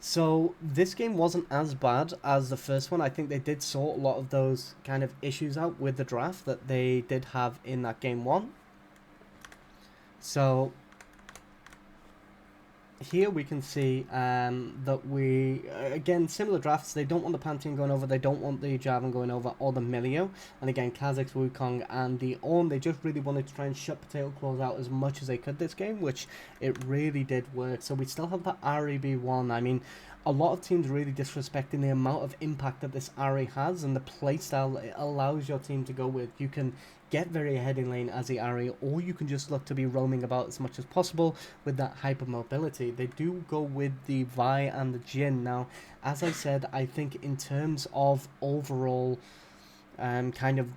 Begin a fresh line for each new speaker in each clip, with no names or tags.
So this game wasn't as bad as the first one. I think they did sort a lot of those kind of issues out with the draft that they did have in that game one. So here we can see that we, again, similar drafts. They don't want the Pantheon going over, they don't want the Javan going over, or the Milio. And again, Kha'Zix, Wukong, and the Ornn, they just really wanted to try and shut Potato Claws out as much as they could this game, which it really did work. So we still have that REB1. I mean, a lot of teams really disrespecting the amount of impact that this RE has and the playstyle it allows your team to go with. You can get very ahead in lane as the RE, or you can just look to be roaming about as much as possible with that hyper mobility. They do go with the Vi and the Jhin. Now, as I said, I think in terms of overall kind of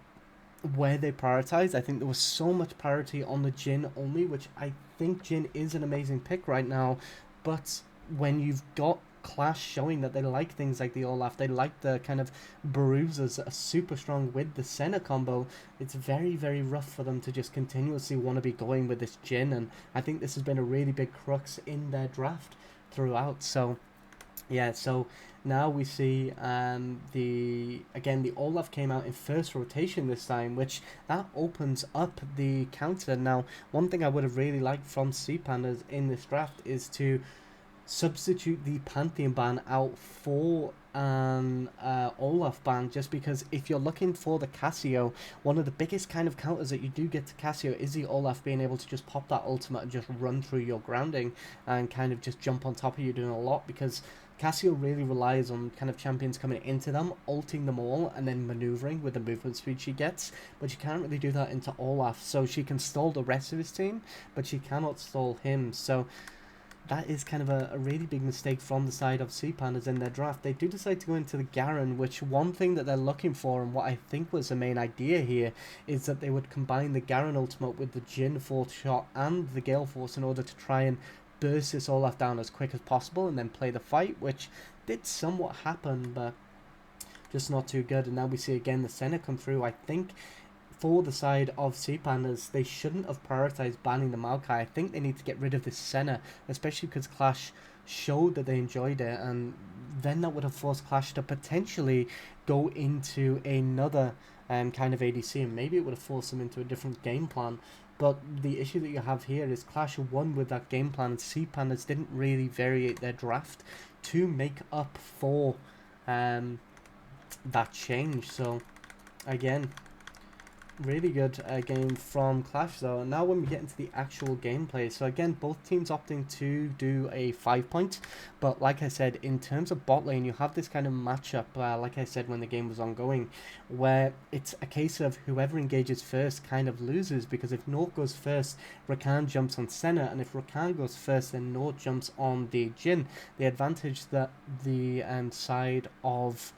where they prioritize, I think there was so much priority on the Jhin only, which I think Jhin is an amazing pick right now, but when you've got Qlash showing that they like things like the Olaf, they like the kind of bruisers that are super strong with the Senna combo, it's very, very rough for them to just continuously want to be going with this Jhin, and I think this has been a really big crux in their draft throughout. So yeah, so now we see the Olaf came out in first rotation this time, which that opens up the counter. Now, one thing I would have really liked from Sea Pandas in this draft is to substitute the Pantheon ban out for an Olaf ban, just because if you're looking for the Cassio, one of the biggest kind of counters that you do get to Cassio is the Olaf being able to just pop that ultimate and just run through your grounding and kind of just jump on top of you doing a lot, because Cassio really relies on kind of champions coming into them, ulting them all, and then maneuvering with the movement speed she gets, but you can't really do that into Olaf, so she can stall the rest of his team, but she cannot stall him, so that is kind of a really big mistake from the side of Sea Pandas in their draft. They do decide to go into the Garen, which one thing that they're looking for, and what I think was the main idea here, is that they would combine the Garen ultimate with the Jhin fourth shot and the Gale Force in order to try and burst this Olaf down as quick as possible and then play the fight, which did somewhat happen, but just not too good. And now we see again the Senna come through. I think for the side of Sea Pandas, they shouldn't have prioritized banning the Maokai. I think they need to get rid of this Senna, especially because Qlash showed that they enjoyed it, and then that would have forced Qlash to potentially go into another kind of ADC, and maybe it would have forced them into a different game plan. But the issue that you have here is Qlash won with that game plan, and Sea Pandas didn't really variate their draft to make up for that change. So, again, really good game from Qlash though. And now when we get into the actual gameplay, so again, both teams opting to do a 5-point, but like I said, in terms of bot lane, you have this kind of matchup, like I said when the game was ongoing, where it's a case of whoever engages first kind of loses, because if Nort goes first, Rakan jumps on Senna, and if Rakan goes first, then Nort jumps on the Jhin. The advantage that the side of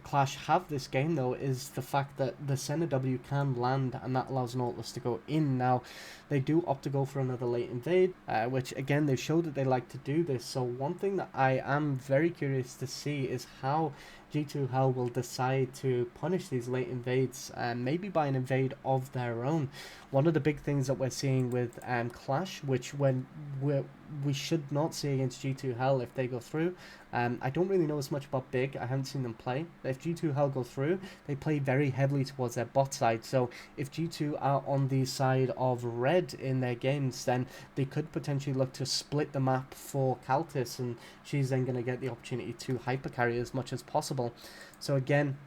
Qlash have this game though is the fact that the Senna W can land, and that allows Nautilus to go in. Now they do opt to go for another late invade, which again they showed that they like to do this. So one thing that I am very curious to see is how G2 Hell will decide to punish these late invades, maybe by an invade of their own. One of the big things that we're seeing with Qlash, which we should not see against G2 Hell if they go through. I don't really know as much about Big. I haven't seen them play. If G2 Hell go through, they play very heavily towards their bot side. So if G2 are on the side of red in their games, then they could potentially look to split the map for Kaltis, and she's then going to get the opportunity to hyper carry as much as possible. So again,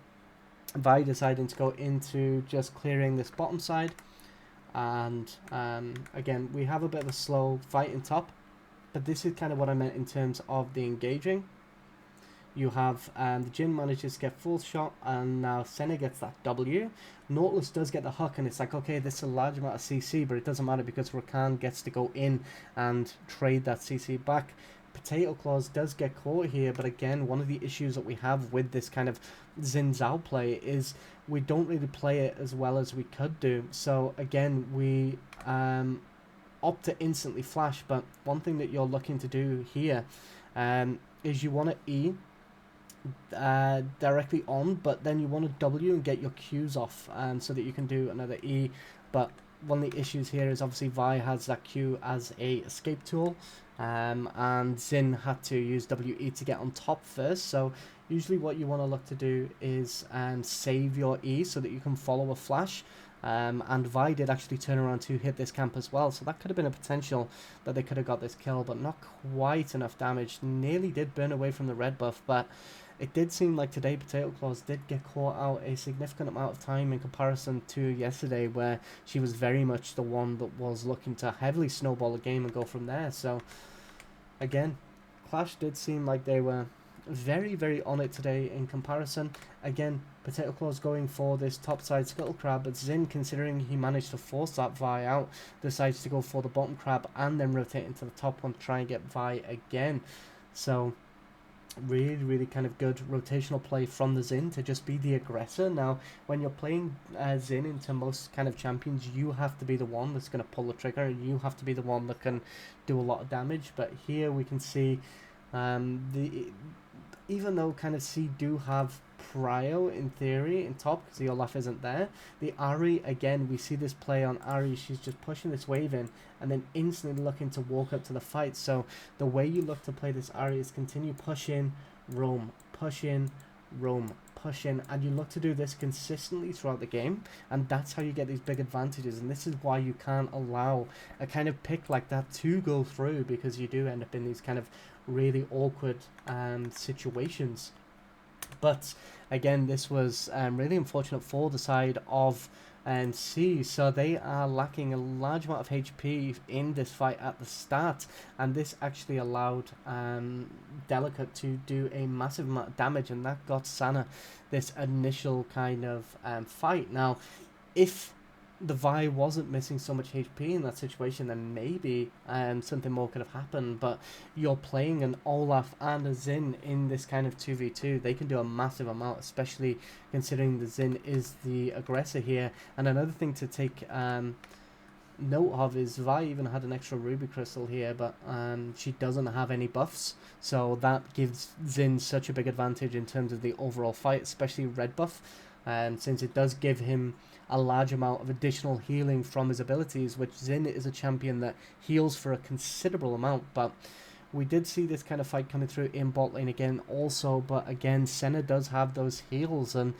Vi deciding to go into just clearing this bottom side. And again, we have a bit of a slow fight in top, but this is kind of what I meant in terms of the engaging. You have the Jhin manages to get full shot, and now Senna gets that W. Nautilus does get the hook, and it's like, okay, this is a large amount of CC, but it doesn't matter because Rakan gets to go in and trade that CC back. Potato Claws does get caught here, but again, one of the issues that we have with this kind of Xin Zhao play is we don't really play it as well as we could do. So again, we opt to instantly flash, but one thing that you're looking to do here is you want to E directly on, but then you want to W and get your Qs off, so that you can do another E. But one of the issues here is obviously Vi has that Q as a escape tool, and Xin had to use WE to get on top first. So usually what you want to look to do is save your E so that you can follow a flash. And Vi did actually turn around to hit this camp as well, so that could have been a potential that they could have got this kill, but not quite enough damage. Nearly did burn away from the red buff, but it did seem like today Potato Claus did get caught out a significant amount of time in comparison to yesterday, where she was very much the one that was looking to heavily snowball the game and go from there. So again, Qlash did seem like they were very, very on it today in comparison. Again, Potato Claus going for this topside Scuttle Crab, but Xin, considering he managed to force that Vi out, decides to go for the bottom crab and then rotate into the top one to try and get Vi again. So really, really kind of good rotational play from the Xin to just be the aggressor. Now, when you're playing Xin into most kind of champions, you have to be the one that's going to pull the trigger, and you have to be the one that can do a lot of damage. But here we can see even though kind of C do have prio in theory in top because the Olaf isn't there, the Ari, again, we see this play on Ari. She's just pushing this wave in and then instantly looking to walk up to the fight. So the way you look to play this Ari is continue push in, roam, push in, roam, push in, and you look to do this consistently throughout the game, and that's how you get these big advantages. And this is why you can't allow a kind of pick like that to go through, because you do end up in these kind of really awkward situations. But again, this was really unfortunate for the side of C. So they are lacking a large amount of HP in this fight at the start, and this actually allowed Delicate to do a massive amount of damage, and that got Senna this initial kind of fight. Now, if the Vi wasn't missing so much HP in that situation, then maybe something more could have happened. But you're playing an Olaf and a Xin in this kind of 2v2. They can do a massive amount, especially considering the Xin is the aggressor here. And another thing to take note of is Vi even had an extra Ruby Crystal here, but she doesn't have any buffs. So that gives Xin such a big advantage in terms of the overall fight, especially red buff. Since it does give him a large amount of additional healing from his abilities, which Xin is a champion that heals for a considerable amount. But we did see this kind of fight coming through in bot lane again also, but again, Senna does have those heals, and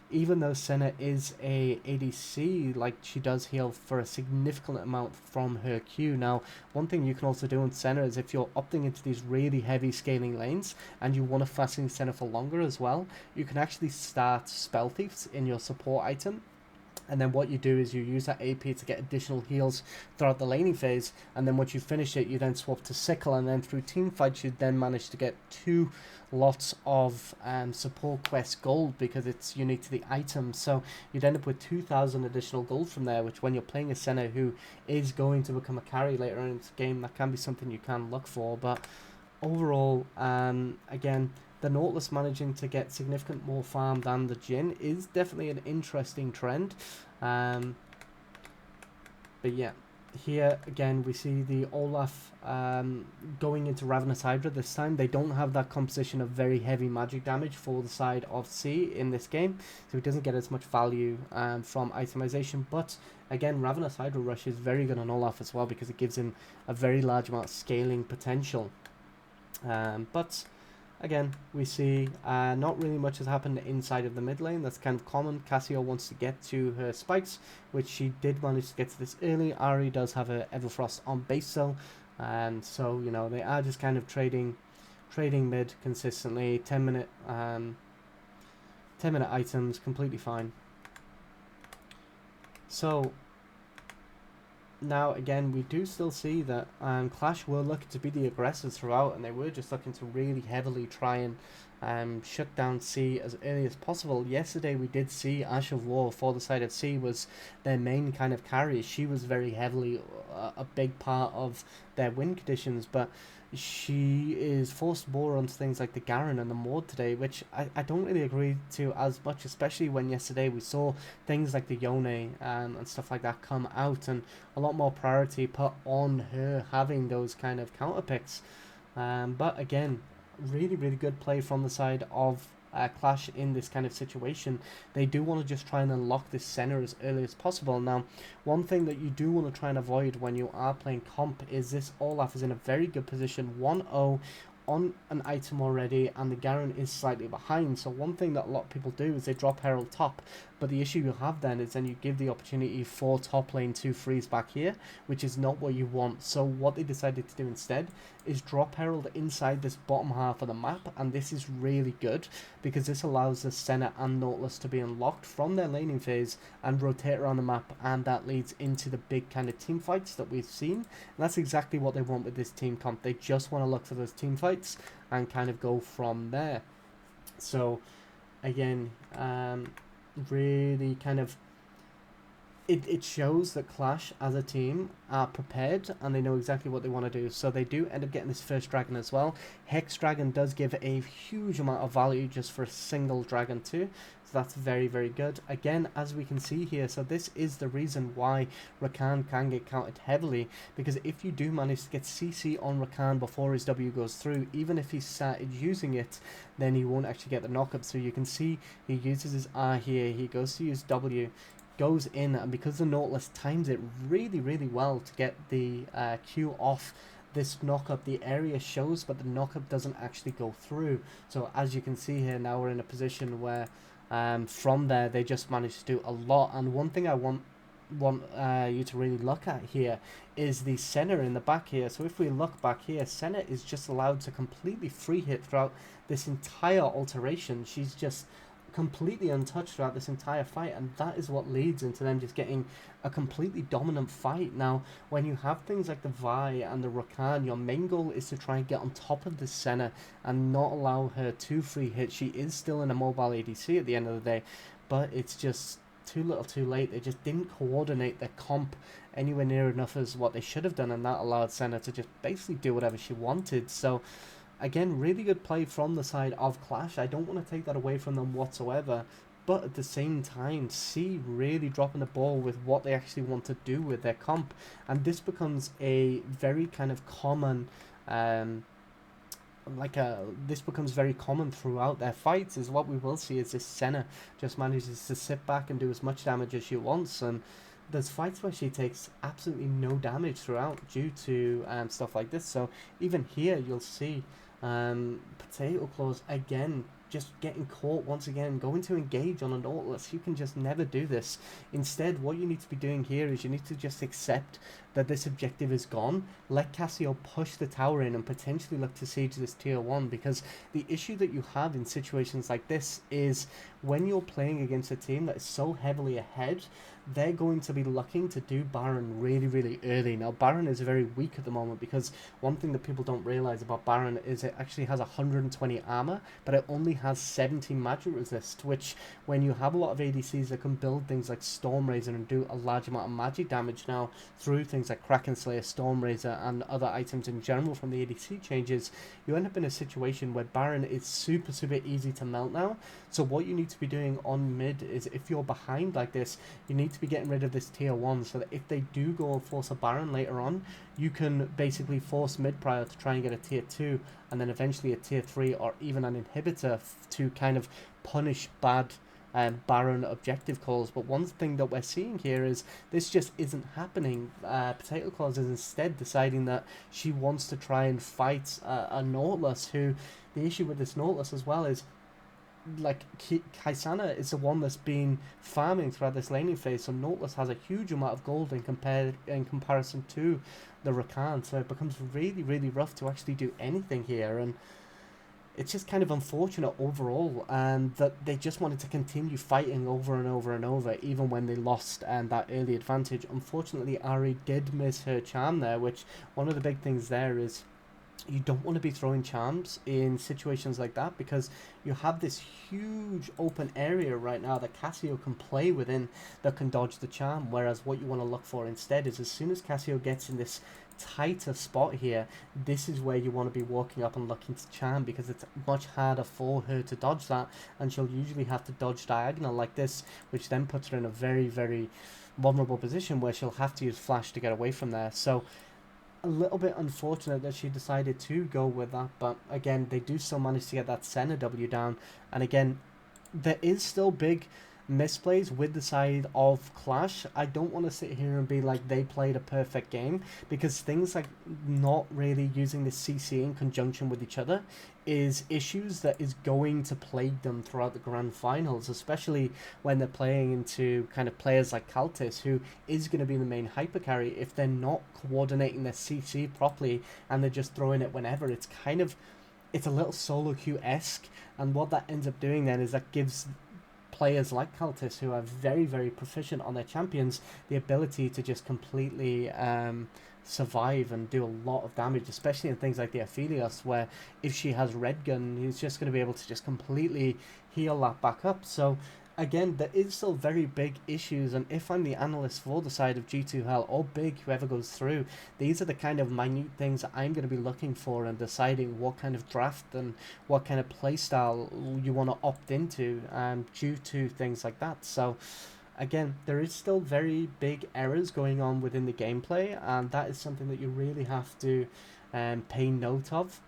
even though Senna is a ADC, like, she does heal for a significant amount from her Q. Now, one thing you can also do in Senna is if you're opting into these really heavy scaling lanes and you want to fasten Senna for longer as well, you can actually start Spell Thieves in your support item. And then what you do is you use that AP to get additional heals throughout the laning phase, and then once you finish it, you then swap to Sickle, and then through team fights you then manage to get 2 lots of support quest gold because it's unique to the item. So you'd end up with 2,000 additional gold from there, which when you're playing a Senna who is going to become a carry later on in the game, that can be something you can look for. But overall, again, the Nautilus managing to get significant more farm than the Jhin is definitely an interesting trend. But yeah, here again we see the Olaf going into Ravenous Hydra this time. They don't have that composition of very heavy magic damage for the side of C in this game, so it doesn't get as much value from itemization. But again, Ravenous Hydra Rush is very good on Olaf as well because it gives him a very large amount of scaling potential. But again, we see not really much has happened inside of the mid lane. That's kind of common. Cassio wants to get to her spikes, which she did manage to get to this early. Ari does have her Everfrost on base though, and so, you know, they are just kind of trading mid consistently. 10-minute items, completely fine. So now, again, we do still see that Qlash were looking to be the aggressors throughout, and they were just looking to really heavily try and shut down C as early as possible. Yesterday, we did see Ash of War for the side of C was their main kind of carry. She was very heavily a big part of their win conditions, but she is forced more onto things like the Garen and the Maud today, which I don't really agree to as much, especially when yesterday we saw things like the Yone and stuff like that come out, and a lot more priority put on her having those kind of counter picks. But again, really, really good play from the side of Qlash in this kind of situation, they do want to just try and unlock this Senna as early as possible. Now, one thing that you do want to try and avoid when you are playing comp is this Olaf is in a very good position, 1-0 on an item already, and the Garen is slightly behind. So one thing that a lot of people do is they drop Herald top, but the issue you have then is then you give the opportunity for top lane to freeze back here, which is not what you want. So what they decided to do instead is drop Herald inside this bottom half of the map, and this is really good because this allows the Senna and Nautilus to be unlocked from their laning phase and rotate around the map, and that leads into the big kind of team fights that we've seen. And that's exactly what they want with this team comp. They just want to look for those team fights and kind of go from there. So again, really kind of it shows that Qlash as a team are prepared and they know exactly what they want to do. So they do end up getting this first dragon as well. Hex Dragon does give a huge amount of value just for a single dragon too. So that's very, very good. Again, as we can see here, so this is the reason why Rakan can get counted heavily, because if you do manage to get CC on Rakan before his W goes through, even if he started using it, then he won't actually get the knockup. So you can see he uses his R here, he goes to use W, goes in, and because the Nautilus times it really, really well to get the Q off this knockup, the area shows, but the knockup doesn't actually go through. So as you can see here, now we're in a position where from there they just managed to do a lot. And one thing I want you to really look at here is the Senna in the back here. So if we look back here, Senna is just allowed to completely free hit throughout this entire alteration. She's just completely untouched throughout this entire fight, and that is what leads into them just getting a completely dominant fight. Now, when you have things like the Vi and the Rakan, your main goal is to try and get on top of the Senna and not allow her to free hit. She is still in a mobile ADC at the end of the day, but it's just too little too late. They just didn't coordinate their comp anywhere near enough as what they should have done, and that allowed Senna to just basically do whatever she wanted. So again, really good play from the side of Qlash. I don't want to take that away from them whatsoever, but at the same time, Sea really dropping the ball with what they actually want to do with their comp, and this becomes a very kind of common this becomes very common throughout their fights. Is what we will see is this Senna just manages to sit back and do as much damage as she wants, and there's fights where she takes absolutely no damage throughout due to stuff like this. So even here you'll see Potato Claws again just getting caught once again, going to engage on a Nautilus. You can just never do this. Instead, what you need to be doing here is you need to just accept that this objective is gone. Let Cassio push the tower in and potentially look to siege this tier 1, because the issue that you have in situations like this is when you're playing against a team that is so heavily ahead, they're going to be looking to do Baron really, really early. Now, Baron is very weak at the moment because one thing that people don't realize about Baron is it actually has 120 armor, but it only has 70 magic resist, which when you have a lot of ADCs that can build things like Stormrazor and do a large amount of magic damage now through things like Kraken Slayer, Stormrazor, and other items in general from the ADC changes, you end up in a situation where Baron is super, super easy to melt now. So what you need to be doing on mid is, if you're behind like this, you need to be getting rid of this tier 1 so that if they do go and force a Baron later on, you can basically force mid prior to try and get a tier 2 and then eventually a tier 3 or even an inhibitor to kind of punish bad Baron objective calls. But one thing that we're seeing here is this just isn't happening. Potato Claws is instead deciding that she wants to try and fight a Nautilus, who the issue with this Nautilus as well is, like, Kaisana is the one that's been farming throughout this laning phase, so Nautilus has a huge amount of gold in comparison to the Rakan, so it becomes really, really rough to actually do anything here, and it's just kind of unfortunate overall, and that they just wanted to continue fighting over and over and over, even when they lost that early advantage. Unfortunately, Ari did miss her charm there, which one of the big things there is you don't want to be throwing charms in situations like that, because you have this huge open area right now that Cassio can play within that can dodge the charm, whereas what you want to look for instead is as soon as Cassio gets in this tighter spot here, this is where you want to be walking up and looking to charm, because it's much harder for her to dodge that, and she'll usually have to dodge diagonal like this, which then puts her in a very, very vulnerable position where she'll have to use flash to get away from there. So a little bit unfortunate that she decided to go with that, but again, they do still manage to get that Senna W down, and again, there is still big misplays with the side of Qlash. I don't want to sit here and be like they played a perfect game, because things like not really using the CC in conjunction with each other is issues that is going to plague them throughout the grand finals, especially when they're playing into kind of players like Kaltis, who is going to be the main hyper carry. If they're not coordinating their CC properly and they're just throwing it whenever, it's a little solo queue-esque, and what that ends up doing then is that gives players like Kaltis, who are very, very proficient on their champions, the ability to just completely survive and do a lot of damage, especially in things like the Aphelios, where if she has Red Gun, he's just going to be able to just completely heal that back up. So again, there is still very big issues, and if I'm the analyst for the side of G2 Hell or Big, whoever goes through, these are the kind of minute things that I'm going to be looking for and deciding what kind of draft and what kind of playstyle you want to opt into due to things like that. So again, there is still very big errors going on within the gameplay, and that is something that you really have to pay note of.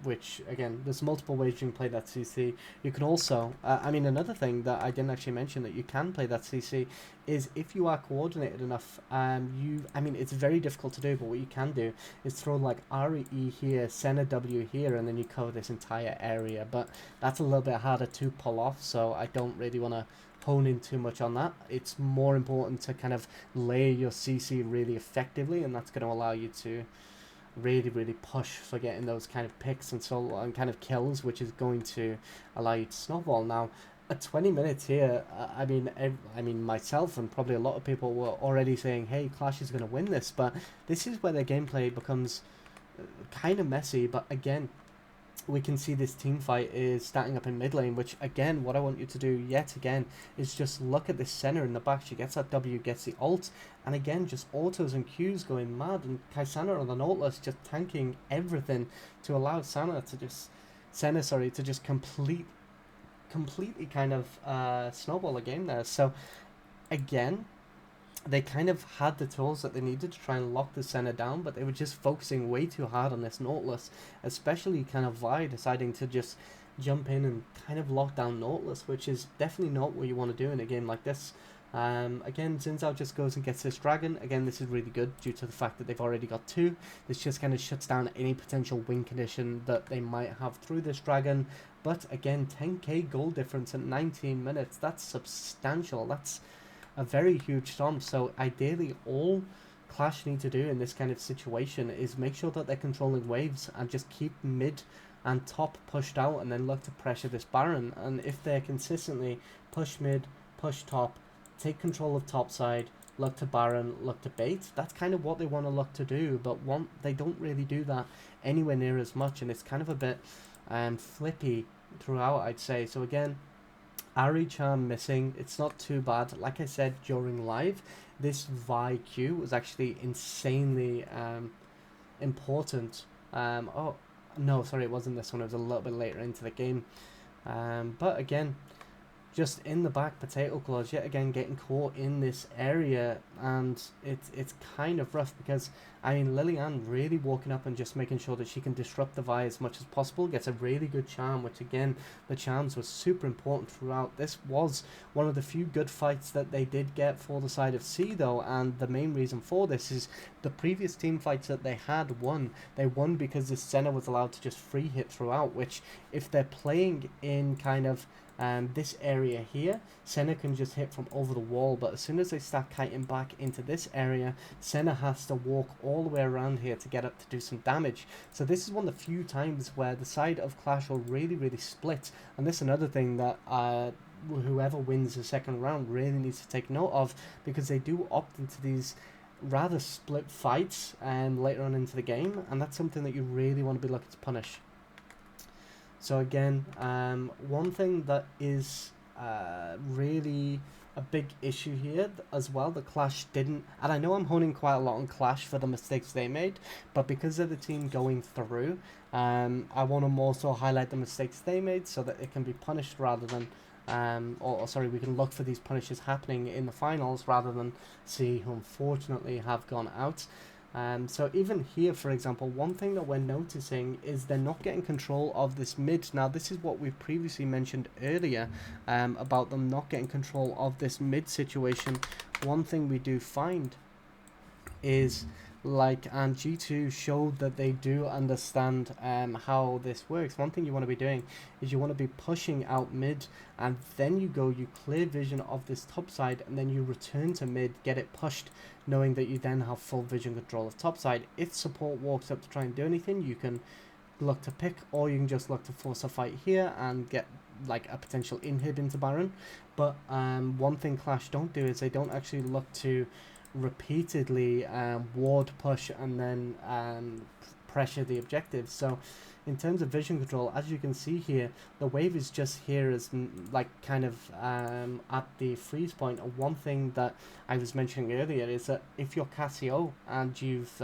Which again, there's multiple ways you can play that CC. You can also, another thing that I didn't actually mention that you can play that CC is if you are coordinated enough. It's very difficult to do, but what you can do is throw like RE here, Senna W here, and then you cover this entire area. But that's a little bit harder to pull off, so I don't really want to hone in too much on that. It's more important to kind of layer your CC really effectively, and that's going to allow you to really, really push for getting those kind of picks and kind of kills, which is going to allow you to snowball. Now, at 20 minutes here, myself and probably a lot of people were already saying, hey, Qlash is going to win this, but this is where their gameplay becomes kind of messy. But again, we can see this team fight is starting up in mid lane, which again, what I want you to do yet again is just look at this Senna in the back. She gets that W, gets the ult, and again, just autos and Qs going mad, and Kaisana on the Nautilus just tanking everything to allow Senna to just completely kind of snowball the game there. So again, they kind of had the tools that they needed to try and lock the Senna down, but they were just focusing way too hard on this Nautilus, especially kind of Vi deciding to just jump in and kind of lock down Nautilus, which is definitely not what you want to do in a game like this. Again, Xin Zhao just goes and gets this dragon. Again, this is really good due to the fact that they've already got two. This just kind of shuts down any potential win condition that they might have through this dragon. But again, 10k goal difference in 19 minutes. That's substantial. That's a very huge stomp. So ideally, all Qlash need to do in this kind of situation is make sure that they're controlling waves and just keep mid and top pushed out, and then look to pressure this Baron. And if they're consistently push mid, push top, take control of top side, look to Baron, look to bait, that's kind of what they want to look to do. But they don't really do that anywhere near as much, and it's kind of a bit flippy throughout, I'd say. So again, Ari Charm missing, it's not too bad. Like I said during live, this Vi Q was actually insanely important. Oh, no, sorry, it wasn't this one. It was a little bit later into the game. But again, just in the back, Potato Claws yet again getting caught in this area, and it's kind of rough because Lilian really walking up and just making sure that she can disrupt the Vi as much as possible, gets a really good charm, which again, the charms were super important throughout. This was one of the few good fights that they did get for the side of C though, and the main reason for this is the previous team fights that they had won. They won because this Senna was allowed to just free hit throughout, which if they're playing in kind of this area here, Senna can just hit from over the wall, but as soon as they start kiting back into this area, Senna has to walk all the way around here to get up to do some damage. So this is one of the few times where the side of Qlash will really, really split, and this is another thing that whoever wins the second round really needs to take note of, because they do opt into these rather split fights later on into the game, and that's something that you really want to be looking to punish. So again, one thing that is really a big issue here as well, the Qlash didn't, and I know I'm honing quite a lot on Qlash for the mistakes they made, but because of the team going through, I want to more so highlight the mistakes they made so that it can be punished rather than, we can look for these punishes happening in the finals rather than see who unfortunately have gone out. So even here, for example, one thing that we're noticing is they're not getting control of this mid. Now, this is what we previously mentioned earlier about them not getting control of this mid situation. One thing we do find is, like, and G2 showed that they do understand how this works. One thing you want to be doing is you want to be pushing out mid, and then you clear vision of this top side, and then you return to mid, get it pushed, knowing that you then have full vision control of top side. If support walks up to try and do anything, you can look to pick, or you can just look to force a fight here and get like a potential inhib into Baron. But one thing Qlash don't do is they don't actually look to repeatedly ward push and then pressure the objective. So in terms of vision control, as you can see here, the wave is just here as like kind of at the freeze point. And one thing that I was mentioning earlier is that if you're Cassio and you've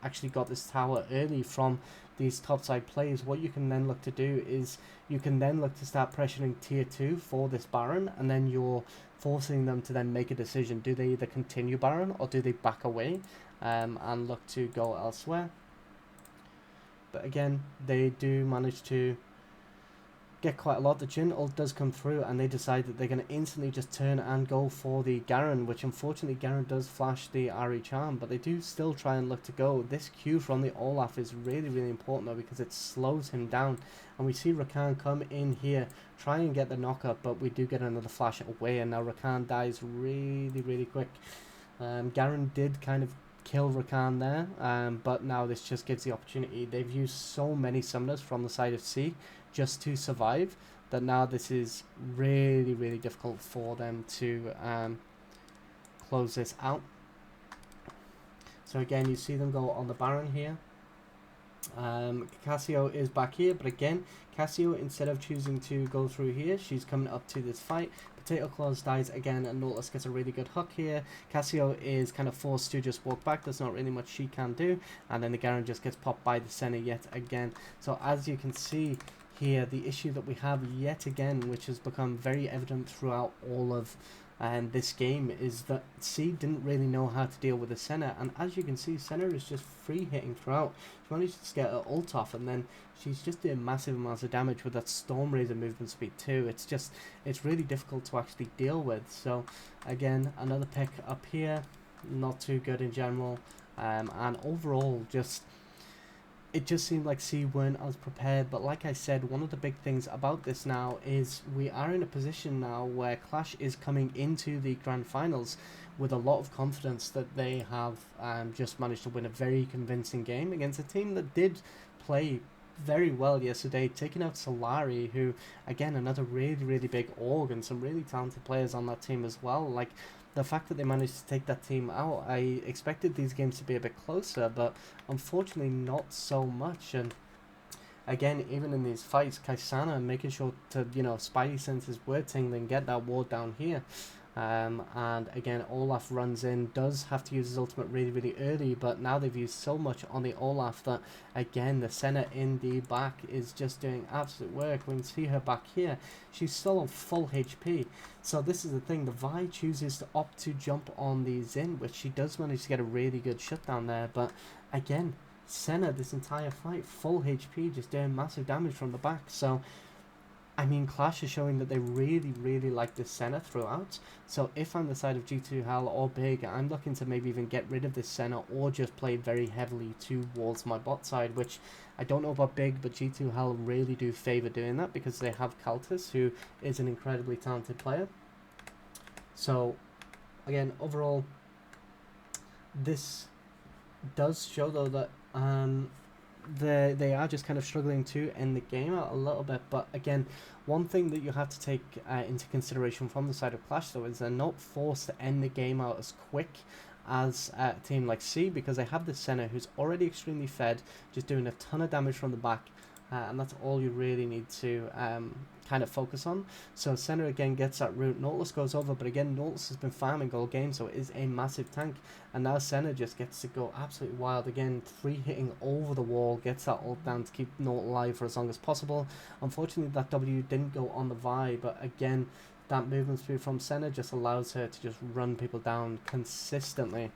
actually got this tower early from these topside plays, what you can then look to do is you can then look to start pressuring tier 2 for this Baron, and then you're forcing them to then make a decision. Do they either continue Baron or do they back away and look to go elsewhere? But again, they do manage to get quite a lot. The Jhin ult does come through, and they decide that they're going to instantly just turn and go for the Garen, which unfortunately Garen does flash the Ari charm, but they do still try and look to go. This Q from the Olaf is really, really important though, because it slows him down. And we see Rakan come in here, try and get the knockup, but we do get another flash away, and now Rakan dies really, really quick. Garen did kind of kill Rakan there, but now this just gives the opportunity. They've used so many summoners from the side of Sea just to survive that now this is really, really difficult for them to close this out. So again, you see them go on the Baron here. Cassio is back here, but again, Cassio, instead of choosing to go through here, she's coming up to this fight. Potato Claws dies again, and Nautilus gets a really good hook here. Cassio is kind of forced to just walk back. There's not really much she can do, and then the Garen just gets popped by the Senna yet again. So as you can see here, the issue that we have yet again, which has become very evident throughout all of this game, is that C didn't really know how to deal with the Senna, and as you can see, Senna is just free hitting throughout. She managed to get her ult off, and then she's just doing massive amounts of damage with that Storm Razor movement speed too. It's really difficult to actually deal with. So again, another pick up here, not too good in general, and overall it just seemed like C weren't as prepared. But like I said, one of the big things about this now is we are in a position now where Qlash is coming into the grand finals with a lot of confidence that they have just managed to win a very convincing game against a team that did play very well yesterday, taking out Solari, who again, another really, really big org, and some really talented players on that team as well. Like, the fact that they managed to take that team out, I expected these games to be a bit closer, but unfortunately not so much. And again, even in these fights, Kaisana making sure to, spidey senses were tingling, get that ward down here. And again, Olaf runs in, does have to use his ultimate really, really early, but now they've used so much on the Olaf that, again, the Senna in the back is just doing absolute work. We can see her back here. She's still on full HP. So this is the thing, the Vi chooses to opt to jump on the Xin, which she does manage to get a really good shutdown there, but again, Senna this entire fight, full HP, just doing massive damage from the back. So I mean, Qlash is showing that they really, really like this Senna throughout. So if I'm the side of G2 Hal or Big, I'm looking to maybe even get rid of this Senna or just play very heavily towards my bot side, which I don't know about Big, but G2 Hal really do favour doing that because they have Kaltus, who is an incredibly talented player. So again, overall, this does show though that they are just kind of struggling to end the game out a little bit. But again, one thing that you have to take into consideration from the side of Qlash though is they're not forced to end the game out as quick as a team like C, because they have the Senna who's already extremely fed, just doing a ton of damage from the back, and that's all you really need to kind of focus on. So Senna again gets that root, Nautilus goes over, but again Nautilus has been farming all game, so it is a massive tank, and now Senna just gets to go absolutely wild again, free hitting over the wall, gets that ult down to keep Naut alive for as long as possible. Unfortunately that W didn't go on the Vi, but again, that movement speed from Senna just allows her to just run people down consistently.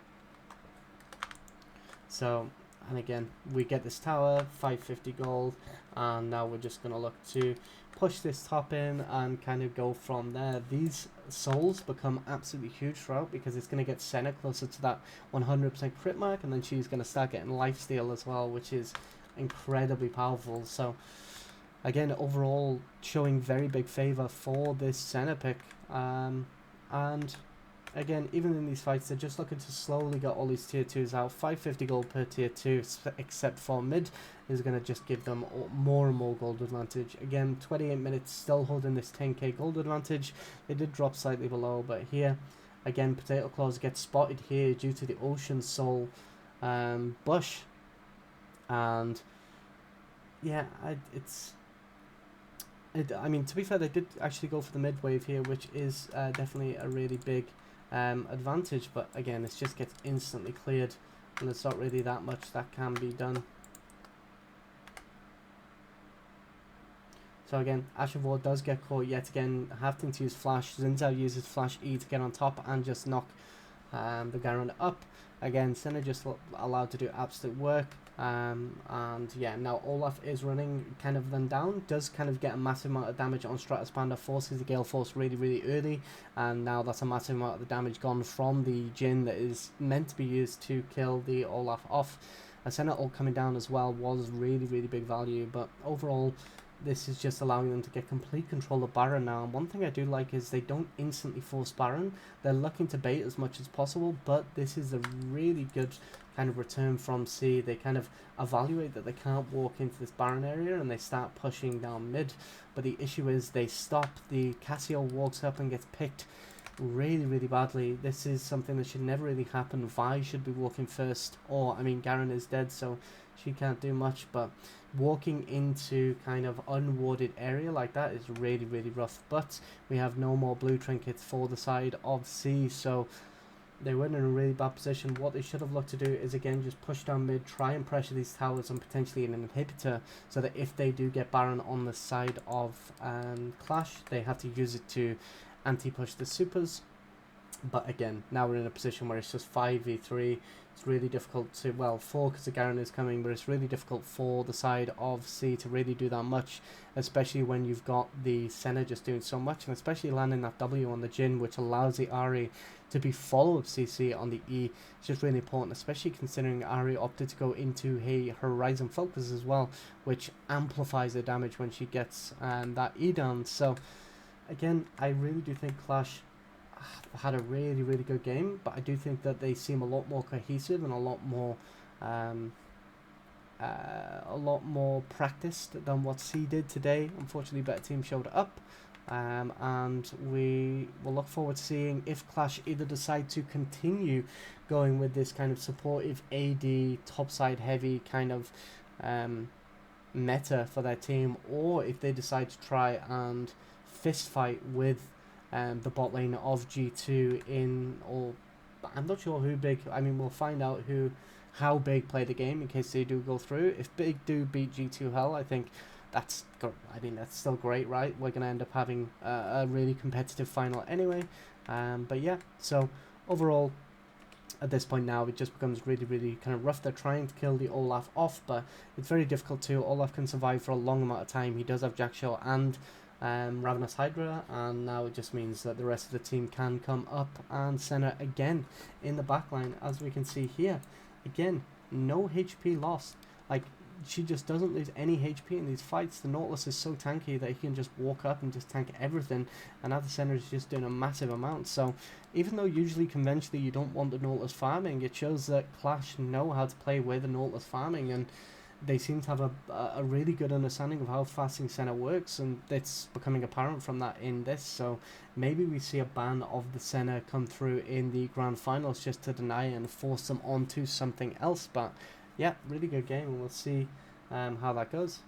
So, and again, we get this tower, 550 gold, and now we're just going to look to push this top in and kind of go from there. These souls become absolutely huge throughout because it's going to get Senna closer to that 100% crit mark, and then she's going to start getting lifesteal as well, which is incredibly powerful. So again, overall showing very big favor for this Senna pick, and again, even in these fights, they're just looking to slowly get all these tier 2s out. 550 gold per tier 2, except for mid, is going to just give them more and more gold advantage. Again, 28 minutes, still holding this 10k gold advantage. They did drop slightly below, but here, again, Potato Claws get spotted here due to the Ocean Soul bush. And yeah, I mean, to be fair, they did actually go for the mid wave here, which is definitely a really big advantage, but again, it just gets instantly cleared, and there's not really that much that can be done. So again, Ashavor does get caught yet again, having to use Flash. Zinzao uses Flash E to get on top and just knock the Garen up. Again, Senna just allowed to do absolute work. And yeah, now Olaf is running kind of them down, does kind of get a massive amount of damage on Stratus Panda, forces the Gale Force really early, and now that's a massive amount of the damage gone from the Jhin that is meant to be used to kill the Olaf off. A Senna ult coming down as well was really big value, but overall this is just allowing them to get complete control of Baron now. And one thing I do like is they don't instantly force Baron. They're looking to bait as much as possible, but this is a really good kind of return from C. They kind of evaluate that they can't walk into this Baron area and they start pushing down mid. But the issue is they stop. The Cassio walks up and gets picked really badly. This is something that should never really happen. Vi should be walking first, or I mean Garen is dead, so she can't do much, but walking into kind of unwarded area like that is really rough. But we have no more blue trinkets for the side of C, so they were in a really bad position. What they should have looked to do is again just push down mid, try and pressure these towers and potentially an inhibitor, so that if they do get Baron on the side of Qlash, they have to use it to anti-push the supers. But again, now we're in a position where it's just 5v3. It's really difficult to, well, 4 because the Garen is coming, but it's really difficult for the side of C to really do that much, especially when you've got the Senna just doing so much, and especially landing that W on the Jhin, which allows the Ahri to be follow-up CC on the E. It's just really important, especially considering Ahri opted to go into a Horizon Focus as well, which amplifies the damage when she gets that E down. So again, I really do think Qlash had a really good game, but I do think that they seem a lot more cohesive and a lot more practiced than what C did today. Unfortunately, better team showed up, and we will look forward to seeing if Qlash either decide to continue going with this kind of supportive AD topside heavy kind of meta for their team, or if they decide to try and fist fight with the bot lane of G2 in, or I'm not sure who Big, I mean we'll find out how Big play the game in case they do go through. If Big do beat G2 Hell, I think that's still great, right? We're going to end up having a really competitive final anyway. But yeah, so overall at this point now it just becomes really kind of rough. They're trying to kill the Olaf off, but it's very difficult to. Olaf can survive for a long amount of time. He does have Jackshaw and Ravenous Hydra, and now it just means that the rest of the team can come up, and Senna again in the backline, as we can see here. Again, no HP lost. Like, she just doesn't lose any HP in these fights. The Nautilus is so tanky that he can just walk up and just tank everything, and now the Senna is just doing a massive amount. So even though usually conventionally you don't want the Nautilus farming, it shows that Qlash know how to play with the Nautilus farming, and they seem to have a really good understanding of how fasting Senna works, and it's becoming apparent from that in this. So maybe we see a ban of the Senna come through in the grand finals just to deny it and force them onto something else. But yeah, really good game, and we'll see how that goes.